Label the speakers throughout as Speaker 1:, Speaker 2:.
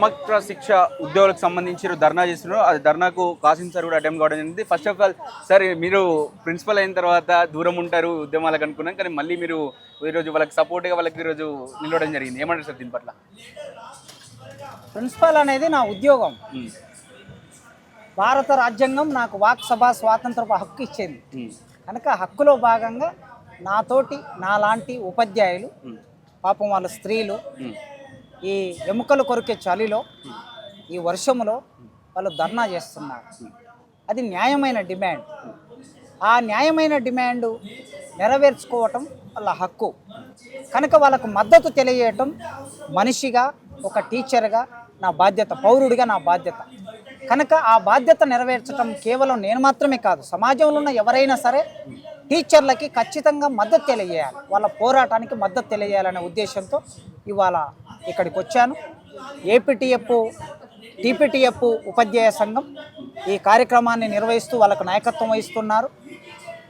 Speaker 1: సమగ్ర శిక్ష ఉద్యోగులకు సంబంధించి ధర్నా చేస్తున్నారు. అది ధర్నాకు కాసిం సార్ కూడా అటెంప్ట్ కావడం జరిగింది. ఫస్ట్ ఆఫ్ ఆల్ సార్, మీరు ప్రిన్సిపల్ అయిన తర్వాత దూరం ఉంటారు ఉద్యమాలకు అనుకున్నాం, కానీ మళ్ళీ మీరు ఈరోజు వాళ్ళకి సపోర్ట్గా వాళ్ళకి ఈరోజు నిలవడం జరిగింది. ఏమంటారు సార్ దీని పట్ల?
Speaker 2: ప్రిన్సిపల్ అనేది నా ఉద్యోగం. భారత రాజ్యాంగం నాకు వాక్ సభా స్వాతంత్రపు హక్కు ఇచ్చింది కనుక హక్కులో భాగంగా నాతోటి నాలాంటి ఉపాధ్యాయులు, పాపం వాళ్ళ స్త్రీలు, ఈ ఎముకలు కొరికే చలిలో ఈ వర్షములో వాళ్ళు ధర్నా చేస్తున్నారు. అది న్యాయమైన డిమాండ్. ఆ న్యాయమైన డిమాండ్ నెరవేర్చుకోవటం వాళ్ళ హక్కు కనుక వాళ్ళకు మద్దతు తెలియజేయటం మనిషిగా, ఒక టీచర్గా నా బాధ్యత, పౌరుడిగా నా బాధ్యత. కనుక ఆ బాధ్యత నెరవేర్చడం కేవలం నేను మాత్రమే కాదు, సమాజంలో ఉన్న ఎవరైనా సరే టీచర్లకి ఖచ్చితంగా మద్దతు తెలియజేయాలి, వాళ్ళ పోరాటానికి మద్దతు తెలియజేయాలనే ఉద్దేశంతో ఇవాళ ఇక్కడికి వచ్చాను. ఏపీటీఎఫ్, టీపీటీఎఫ్ ఉపాధ్యాయ సంఘం ఈ కార్యక్రమాన్ని నిర్వహిస్తూ వాళ్ళకు నాయకత్వం వహిస్తున్నారు.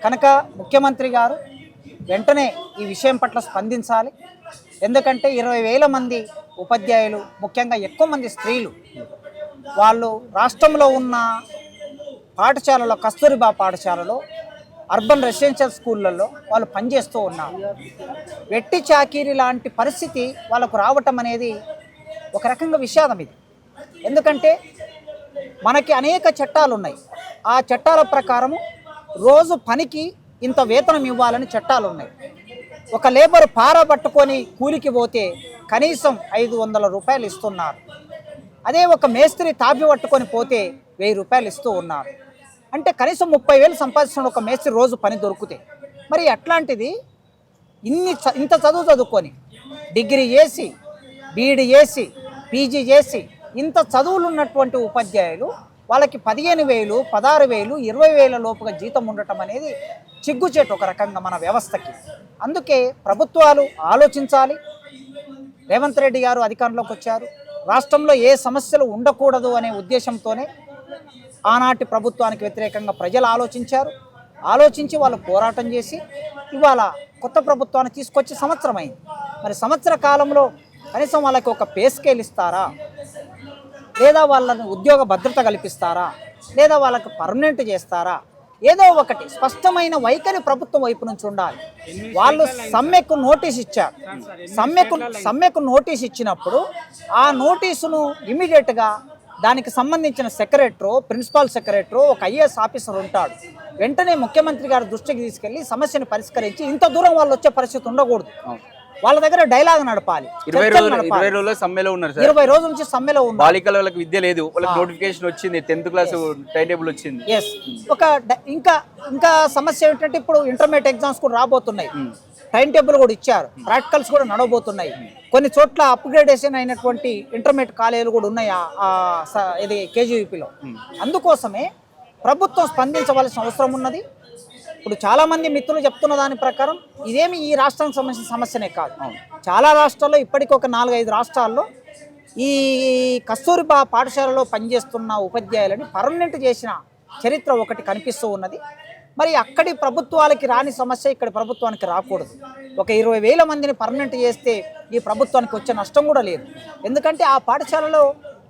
Speaker 2: కనుక ముఖ్యమంత్రి గారు వెంటనే ఈ విషయం పట్ల స్పందించాలి. ఎందుకంటే 20,000 మంది ఉపాధ్యాయులు, ముఖ్యంగా ఎక్కువ మంది స్త్రీలు, వాళ్ళు రాష్ట్రంలో ఉన్న పాఠశాలలో, కస్తూరిబా పాఠశాలలో, అర్బన్ రెసిడెన్షియల్ స్కూళ్ళల్లో వాళ్ళు పనిచేస్తూ ఉన్నారు. వెట్టి చాకిరీ లాంటి పరిస్థితి వాళ్ళకు రావటం అనేది ఒక రకంగా విషాదం. ఇది ఎందుకంటే మనకి అనేక చట్టాలు ఉన్నాయి. ఆ చట్టాల ప్రకారము రోజు పనికి ఇంత వేతనం ఇవ్వాలని చట్టాలు ఉన్నాయి. ఒక లేబర్ పారబట్టుకొని కూలికి పోతే కనీసం 500 రూపాయలు ఇస్తున్నారు. అదే ఒక మేస్త్రి తాపి పట్టుకొని పోతే 1000 రూపాయలు ఇస్తూ ఉన్నారు. అంటే కనీసం 30,000 సంపాదిస్తున్న ఒక మేస్త్రి రోజు పని దొరికితే, మరి అట్లాంటిది ఇంత చదువు చదువుకొని డిగ్రీ చేసి, బీఈడి చేసి, పీజీ చేసి ఇంత చదువులు ఉన్నటువంటి ఉపాధ్యాయులు వాళ్ళకి 15,000, 16,000, 20,000 లోపుగా జీతం ఉండటం అనేది చిగ్గుచేటు ఒక రకంగా మన వ్యవస్థకి. అందుకే ప్రభుత్వాలు ఆలోచించాలి. రేవంత్ రెడ్డి గారు అధికారంలోకి వచ్చారు. రాష్ట్రంలో ఏ సమస్యలు ఉండకూడదు అనే ఉద్దేశంతోనే ఆనాటి ప్రభుత్వానికి వ్యతిరేకంగా ప్రజలు ఆలోచించారు. ఆలోచించి వాళ్ళు పోరాటం చేసి ఇవాళ కొత్త ప్రభుత్వాన్ని తీసుకొచ్చి సంవత్సరం అయింది. మరి సంవత్సర కాలంలో కనీసం వాళ్ళకి ఒక పే స్కేల్ ఇస్తారా, లేదా వాళ్ళని ఉద్యోగ భద్రత కల్పిస్తారా, లేదా వాళ్ళకి పర్మనెంట్ చేస్తారా? ఏదో ఒకటి స్పష్టమైన వైఖరి ప్రభుత్వం వైపు నుంచి ఉండాలి. వాళ్ళు సమ్మెకు నోటీస్ ఇచ్చారు. సమ్మెకు నోటీస్ ఇచ్చినప్పుడు ఆ నోటీసును ఇమీడియట్గా దానికి సంబంధించిన సెక్రటరీ, ప్రిన్సిపాల్ సెక్రటరీ, ఒక ఐఏఎస్ ఆఫీసర్ ఉంటాడు, వెంటనే ముఖ్యమంత్రి గారి దృష్టికి తీసుకెళ్లి సమస్యను పరిష్కరించి ఇంత దూరం వాళ్ళు వచ్చే పరిస్థితి ఉండకూడదు. వాళ్ళ దగ్గర డైలాగ్ నడపాలి.
Speaker 1: 20 రోజుల సమ్మెలో ఉన్నారు సార్.
Speaker 2: 20 రోజుల నుంచి సమ్మెలో ఉన్నారు.
Speaker 1: బాలికల వాళ్ళకి విద్య లేదు, వాళ్ళకి నోటిఫికేషన్ వచ్చింది, 10th క్లాస్ టైం టేబుల్ వచ్చింది.
Speaker 2: ఒక ఇంకా సమస్య ఏంటంటే ఇప్పుడు ఇంటర్మీడియట్ ఎగ్జామ్స్ కూడా రాబోతున్నాయి. టైం టేబుల్ కూడా ఇచ్చారు, ప్రాక్టికల్స్ కూడా నడవబోతున్నాయి. కొన్ని చోట్ల అప్గ్రేడేషన్ అయినటువంటి ఇంటర్మీడియట్ కాలేజీలు కూడా ఉన్నాయి ఇది కేజీవీపీలో. అందుకోసమే ప్రభుత్వం స్పందించవలసిన అవసరం ఉన్నది. ఇప్పుడు చాలామంది మిత్రులు చెప్తున్న దాని ప్రకారం ఇదేమి ఈ రాష్ట్రానికి సంబంధించిన సమస్యనే కాదు. చాలా రాష్ట్రాల్లో ఇప్పటికీ ఒక 4-5 రాష్ట్రాల్లో ఈ కస్తూరిబా పాఠశాలలో పనిచేస్తున్న ఉపాధ్యాయులని పర్మనెంట్ చేసిన చరిత్ర ఒకటి కనిపిస్తూ ఉన్నది. మరి అక్కడి ప్రభుత్వాలకి రాని సమస్య ఇక్కడి ప్రభుత్వానికి రాకూడదు. ఒక 20,000 మందిని పర్మనెంట్ చేస్తే ఈ ప్రభుత్వానికి వచ్చే నష్టం కూడా లేదు. ఎందుకంటే ఆ పాఠశాలలో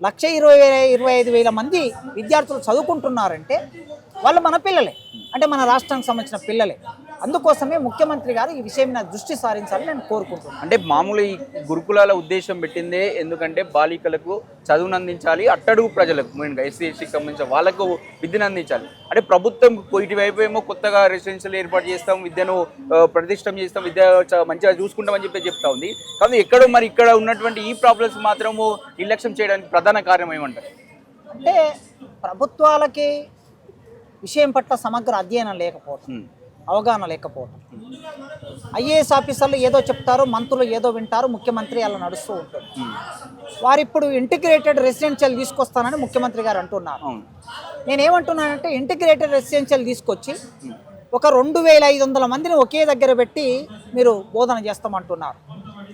Speaker 2: 1,25,000 మంది విద్యార్థులు చదువుకుంటున్నారంటే వాళ్ళు మన పిల్లలే, అంటే మన రాష్ట్రానికి సంబంధించిన పిల్లలే. అందుకోసమే ముఖ్యమంత్రి గారు ఈ విషయం మీద దృష్టి సారించాలని నేను కోరుకుంటున్నాను.
Speaker 1: అంటే మామూలు ఈ గురుకులాల ఉద్దేశం పెట్టిందే ఎందుకంటే బాలికలకు చదువును అందించాలి, అట్టడుగు ప్రజలకు మెయిన్గా ఎస్సీ ఎస్టీకి సంబంధించిన వాళ్ళకు విద్యను అందించాలి. అంటే ప్రభుత్వం ఇటువైపు ఏమో కొత్తగా రెసిడెన్షియల్ ఏర్పాటు చేస్తాం, విద్యను ప్రతిష్టం చేస్తాం, విద్య మంచిగా చూసుకుంటామని చెప్పి చెప్తా ఉంది. కానీ ఎక్కడో మరి ఇక్కడ ఉన్నటువంటి ఈ ప్రాబ్లమ్స్ మాత్రము నిర్లక్ష్యం చేయడానికి ప్రధాన కారణం ఏమంటారు?
Speaker 2: అంటే ప్రభుత్వాలకి విషయం పట్ల సమగ్ర అధ్యయనం లేకపోవటం, అవగాహన లేకపోవటం. ఐఏఎస్ ఆఫీసర్లు ఏదో చెప్తారు, మంత్రులు ఏదో వింటారు, ముఖ్యమంత్రి అలా నడుస్తూ ఉంటారు. వారు ఇప్పుడు ఇంటిగ్రేటెడ్ రెసిడెన్షియల్ తీసుకొస్తానని ముఖ్యమంత్రి గారు అంటున్నారు. నేనేమంటున్నానంటే ఇంటిగ్రేటెడ్ రెసిడెన్షియల్ తీసుకొచ్చి ఒక 2,500 మందిని ఒకే దగ్గర పెట్టి మీరు బోధన చేస్తామంటున్నారు.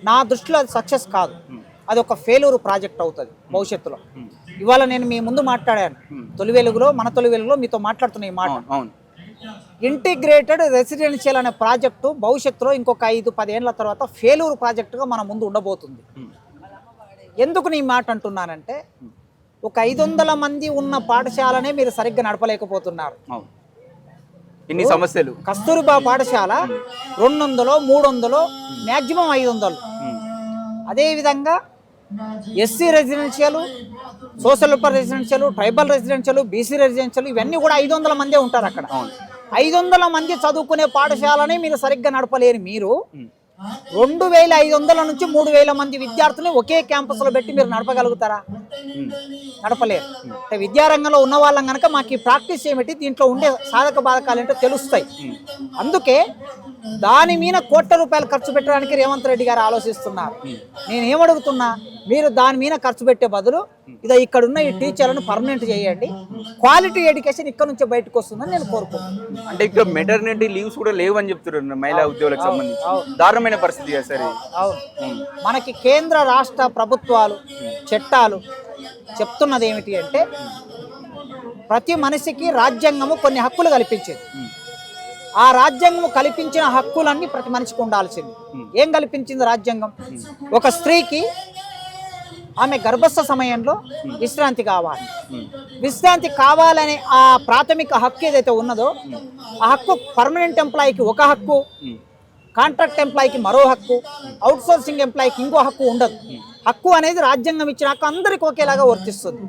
Speaker 2: నా దృష్టిలో అది సక్సెస్ కాదు, అది ఒక ఫెయిల్యూర్ ప్రాజెక్ట్ అవుతుంది భవిష్యత్తులో. ఇవాళ నేను మీ ముందు మాట్లాడాను తొలి వెలుగులో, మన తొలి వెలుగులో మీతో మాట్లాడుతున్న ఈ మాట. ఇంటిగ్రేటెడ్ రెసిడెన్షియల్ అనే ప్రాజెక్టు భవిష్యత్తులో ఇంకొక 5-10 ఏళ్ల తర్వాత ఫెయిల్యూర్ ప్రాజెక్టుగా మన ముందు ఉండబోతుంది. ఎందుకు నీ మాట అంటున్నానంటే ఒక 500 మంది ఉన్న పాఠశాలనే మీరు సరిగ్గా నడపలేకపోతున్నారు.
Speaker 1: అవును, ఇన్ని సమస్యలు.
Speaker 2: కస్తూరిబా పాఠశాల 200 300 మ్యాక్సిమం 500. అదేవిధంగా SC residential, social residential, tribal residential, BC residential ఇవన్నీ కూడా 500 మందే ఉంటారు అక్కడ. 500 మంది చదువుకునే పాఠశాలని మీరు సరిగ్గా నడపలేని మీరు 2500 నుంచి 3000 మంది విద్యార్థుల్ని ఒకే క్యాంపస్లో పెట్టి మీరు నడపగలుగుతారా? నడపలేరు. అంటే విద్యారంగంలో ఉన్న వాళ్ళం కనుక మాకు ఈ ప్రాక్టీస్ ఏమిటి, దీంట్లో ఉండే సాధక బాధకాలు ఏంటో తెలుస్తాయి. అందుకే దాని మీద కోట్ల రూపాయలు ఖర్చు పెట్టడానికి రేవంత్ రెడ్డి గారు ఆలోచిస్తున్నారు. నేనేమడుగుతున్నా, మీరు దాని మీద ఖర్చు పెట్టే బదులు ఇక్కడ ఉన్న ఈ టీచర్లను పర్మనెంట్ చేయండి, క్వాలిటీ ఎడ్యుకేషన్ ఇక్కడ నుంచే బయటకు వస్తుందని నేను కోరుకుంటున్నాను.
Speaker 1: అంటే ఇక్కడ మెటర్నిటీ లీవ్స్ కూడా లేవని చెప్తున్నారు మహిళా ఉద్యోగులకు సంబంధించి. దారుణమైన పరిస్థితి కదా సార్.
Speaker 2: అవును, మనకి కేంద్ర రాష్ట్ర ప్రభుత్వాలు చట్టాలు చెప్తున్నది ఏమిటి అంటే ప్రతి మనిషికి రాజ్యాంగము కొన్ని హక్కులు కల్పించేది. ఆ రాజ్యాంగం కల్పించిన హక్కులన్నీ ప్రతి మనిషికి ఉండాల్సింది. ఏం కల్పించింది రాజ్యాంగం? ఒక స్త్రీకి ఆమె గర్భస్థ సమయంలో విశ్రాంతి కావాలి. విశ్రాంతి కావాలనే ఆ ప్రాథమిక హక్కు ఏదైతే ఉన్నదో ఆ హక్కు పర్మనెంట్ ఎంప్లాయీకి ఒక హక్కు, కాంట్రాక్ట్ ఎంప్లాయీకి మరో హక్కు, అవుట్ సోర్సింగ్ ఎంప్లాయీకి ఇంకో హక్కు ఉండదు. హక్కు అనేది రాజ్యాంగం ఇచ్చిన హక్కు అందరికీ ఒకేలాగా వర్తిస్తుంది.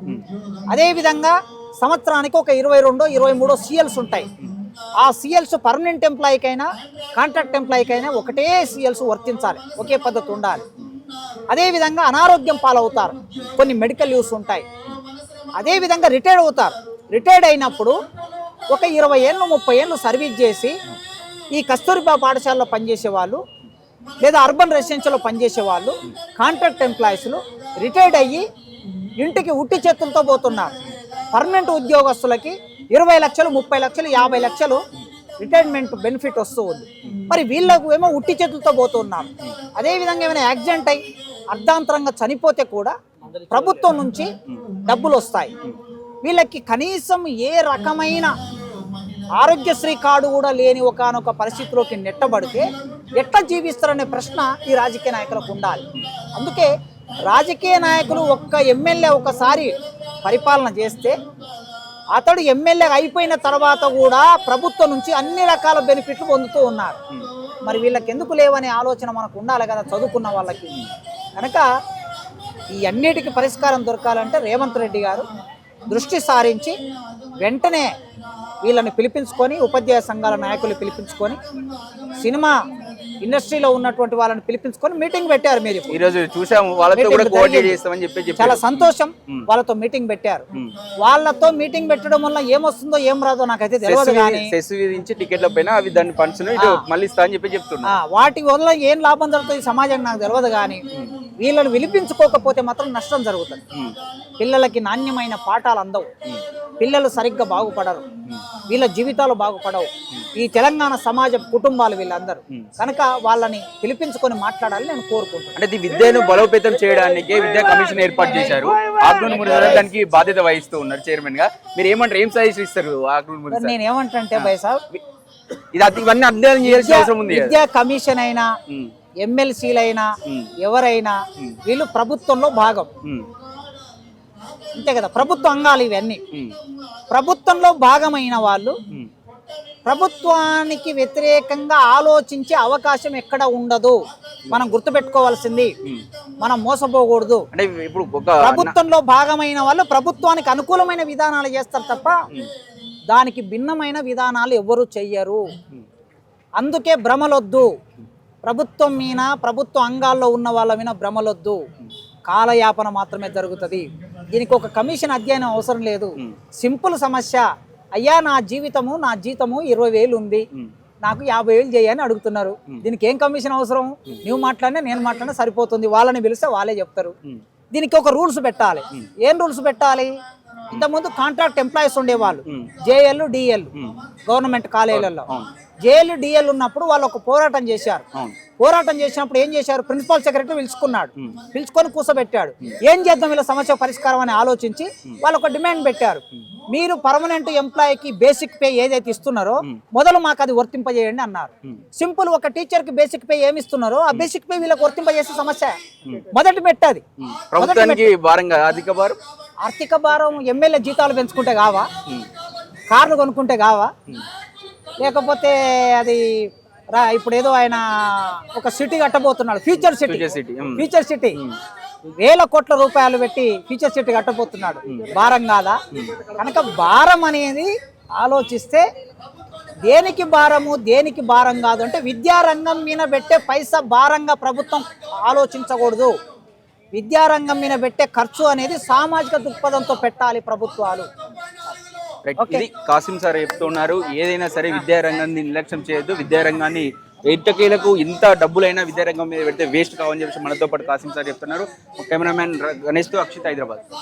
Speaker 2: అదేవిధంగా సంవత్సరానికి ఒక 22-23 CLs ఉంటాయి. ఆ CLs పర్మనెంట్ ఎంప్లాయీకైనా కాంట్రాక్ట్ ఎంప్లాయీకైనా ఒకటే CLs వర్తించాలి, ఒకే పద్ధతి ఉండాలి. అదేవిధంగా అనారోగ్యం పాలవుతారు, కొన్ని మెడికల్ లీవ్స్ ఉంటాయి. అదేవిధంగా రిటైర్డ్ అవుతారు. రిటైర్డ్ అయినప్పుడు ఒక 20 ఏళ్ళు 30 ఏళ్ళు సర్వీస్ చేసి ఈ కస్తూరిబా పాఠశాలలో పనిచేసే వాళ్ళు లేదా అర్బన్ రెసిడెన్షియల్లో పనిచేసే వాళ్ళు కాంట్రాక్ట్ ఎంప్లాయీస్లు రిటైర్డ్ అయ్యి ఇంటికి ఉట్టి చేతులతో పోతున్నారు. పర్మనెంట్ ఉద్యోగస్తులకి 20 లక్షలు 30 లక్షలు 50 లక్షలు రిటైర్మెంట్ బెనిఫిట్ వస్తూ ఉంది. మరి వీళ్ళకు ఏమో ఉట్టి చేతులతో పోతున్నారు. అదేవిధంగా ఏమైనా యాక్సిడెంట్ అయ్యి అర్ధాంతరంగా చనిపోతే కూడా ప్రభుత్వం నుంచి డబ్బులు వస్తాయి. వీళ్ళకి కనీసం ఏ రకమైన ఆరోగ్యశ్రీ కార్డు కూడా లేని ఒకానొక పరిస్థితిలోకి నెట్టబడితే ఎట్లా జీవిస్తారనే ప్రశ్న ఈ రాజకీయ నాయకులకు ఉండాలి. అందుకే రాజకీయ నాయకులు ఒక్క ఎమ్మెల్యే ఒకసారి పరిపాలన చేస్తే అతడు ఎమ్మెల్యే అయిపోయిన తర్వాత కూడా ప్రభుత్వం నుంచి అన్ని రకాల బెనిఫిట్లు పొందుతూ ఉన్నారు. మరి వీళ్ళకి ఎందుకు లేవనే ఆలోచన మనకు ఉండాలి కదా చదువుకున్న వాళ్ళకి. కనుక ఈ అన్నిటికీ పరిష్కారం దొరకాలంటే రేవంత్ రెడ్డి గారు దృష్టి సారించి వెంటనే వీళ్ళని పిలిపించుకొని ఉపాధ్యాయ సంఘాల నాయకులు పిలిపించుకొని సినిమా ఇండస్ట్రీలో ఉన్నటువంటి వాళ్ళని పిలిపించుకొని మీటింగ్ పెట్టారు. మీరు
Speaker 1: ఈరోజు చూసాము, వాళ్ళతో కూడా కోఆర్డినేట్ చేస్తామని చెప్పి
Speaker 2: చాలా సంతోషం. వాళ్ళతో మీటింగ్ పెట్టారు. వాళ్ళతో మీటింగ్ పెట్టడం వల్ల ఏమొస్తుందో ఏం రాదో నాకైతే తెలియదు. కానీ
Speaker 1: సెస్ విధించి టికెట్ల పైన అవి దాన్ని పంచుని మళ్ళీ ఇస్తా అని చెప్పి చెప్తున్నా.
Speaker 2: వాటి వల్ల ఏం లాభం జరుగుతుంది సమాజానికి నాకు తెలియదు. కానీ వీళ్ళని విలిపించుకోకపోతే మాత్రం నష్టం జరుగుతుంది. పిల్లలకి నాణ్యమైన పాఠాలు అందవు, పిల్లలు సరిగ్గా బాగుపడరు, వీళ్ళ జీవితాలు బాగుపడవు. ఈ తెలంగాణ సమాజ కుటుంబాలు వీళ్ళందరూ. కనుక వాళ్ళని పిలిపించుకొని మాట్లాడాలని నేను కోరుకుంటున్నాను.
Speaker 1: అంటే విద్యను బలోపేతం చేయడానికి విద్యా కమిషన్ ఏర్పాటు చేశారు. ఆగ్నూర్ మురళి దానికి బాధ్యత వహిస్తూ ఉన్నారు చైర్మన్ గా. మీరు ఏమంటారు, ఏం సజెషన్ ఇస్తారు ఆగ్నూర్ మురళి?
Speaker 2: నేను ఏమంటే బైసాబ్,
Speaker 1: ఇవన్నీ అధ్యయనం చేయాల్సిన అవసరం ఉంది.
Speaker 2: విద్యా కమిషన్ అయినా ఎమ్మెల్సీలైనా ఎవరైనా వీళ్ళు ప్రభుత్వంలో భాగం అంతే కదా, ప్రభుత్వ అంగాలు ఇవన్నీ. ప్రభుత్వంలో భాగమైన వాళ్ళు ప్రభుత్వానికి వ్యతిరేకంగా ఆలోచించే అవకాశం ఎక్కడ ఉండదు. మనం గుర్తుపెట్టుకోవాల్సింది, మనం మోసపోకూడదు.
Speaker 1: అంటే ఇప్పుడు
Speaker 2: ప్రభుత్వంలో భాగమైన వాళ్ళు ప్రభుత్వానికి అనుకూలమైన విధానాలు చేస్తారు తప్ప దానికి భిన్నమైన విధానాలు ఎవరు చెయ్యరు. అందుకే భ్రమలొద్దు. ప్రభుత్వం మీద ప్రభుత్వ అంగాల్లో ఉన్న వాళ్ళ మీద భ్రమలొద్దు. కాలయాపన మాత్రమే జరుగుతుంది. దీనికి ఒక కమిషన్ అధ్యయనం అవసరం లేదు. సింపుల్ సమస్య, అయ్యా నా జీతము 20,000 ఉంది, నాకు 50,000 చేయని అడుగుతున్నారు. దీనికి ఏం కమిషన్ అవసరం? నువ్వు మాట్లాడినా నేను మాట్లాడినా సరిపోతుంది. వాళ్ళని పిలిస్తే వాళ్ళే చెప్తారు. దీనికి ఒక రూల్స్ పెట్టాలి. ఏం రూల్స్ పెట్టాలి? ఇంతకుముందు కాంట్రాక్ట్ ఎంప్లాయీస్ ఉండేవాళ్ళు, జేఎల్ డిఎల్ గవర్నమెంట్ కాలేజీలలో. జేఎల్ డిఎల్ ఉన్నప్పుడు వాళ్ళు ఒక పోరాటం చేశారు. పోరాటం చేసినప్పుడు ఏం చేశారు, ప్రిన్సిపల్ సెక్రటరీ పిలుచుకున్నాడు, పిలుచుకొని కూర్చోబెట్టాడు. ఏం చేద్దాం ఇలా సమస్య పరిష్కారం అని ఆలోచించి వాళ్ళు ఒక డిమాండ్ పెట్టారు, మీరు పర్మనెంట్ ఎంప్లాయీకి బేసిక్ పే ఏదైతే ఇస్తున్నారో మొదలు మాకు అది వర్తింపజేయండి అన్నారు. సింపుల్, ఒక టీచర్ కి బేసిక్ పే ఏమి ఇస్తున్నారో ఆ బేసిక్ పే వీళ్ళకి వర్తింపజేసే సమస్య మొదటి పెట్టది.
Speaker 1: ప్రభుత్వానికి భారంగా
Speaker 2: ఆర్థిక భారం ఎమ్మెల్యే జీతాలు పెంచుకుంటే కావా, కార్లు కొనుక్కుంటే కావా, లేకపోతే అది ఇప్పుడు ఏదో ఆయన ఒక సిటీ కట్టబోతున్నాడు, ఫ్యూచర్ సిటీ వేల కోట్ల రూపాయలు పెట్టి ఫ్యూచర్ సిటీ కట్టబోతున్నాడు, భారం కాదా? కనుక భారం అనేది ఆలోచిస్తే దేనికి భారము దేనికి భారం కాదు అంటే విద్యారంగం మీద పెట్టే పైసా భారంగా ప్రభుత్వం ఆలోచించకూడదు. విద్యారంగం మీద పెట్టే ఖర్చు అనేది సామాజిక దృక్పథంతో పెట్టాలి ప్రభుత్వాలు.
Speaker 1: ఇది కాసిం సార్ చెప్తున్నారు, ఏదైనా సరే విద్యారంగాన్ని నిర్లక్ష్యం చేయొద్దు, విద్యారంగాన్ని ఎట్టకేలకు ఇంత డబ్బులైనా విద్యారంగం మీద పెడితే వేస్ట్ కావని చెప్పి మనతో పాటు కాసిం సార్ చెప్తున్నారు. కెమెరామ్యాన్ గణేష్తో అక్షిత్, హైదరాబాద్.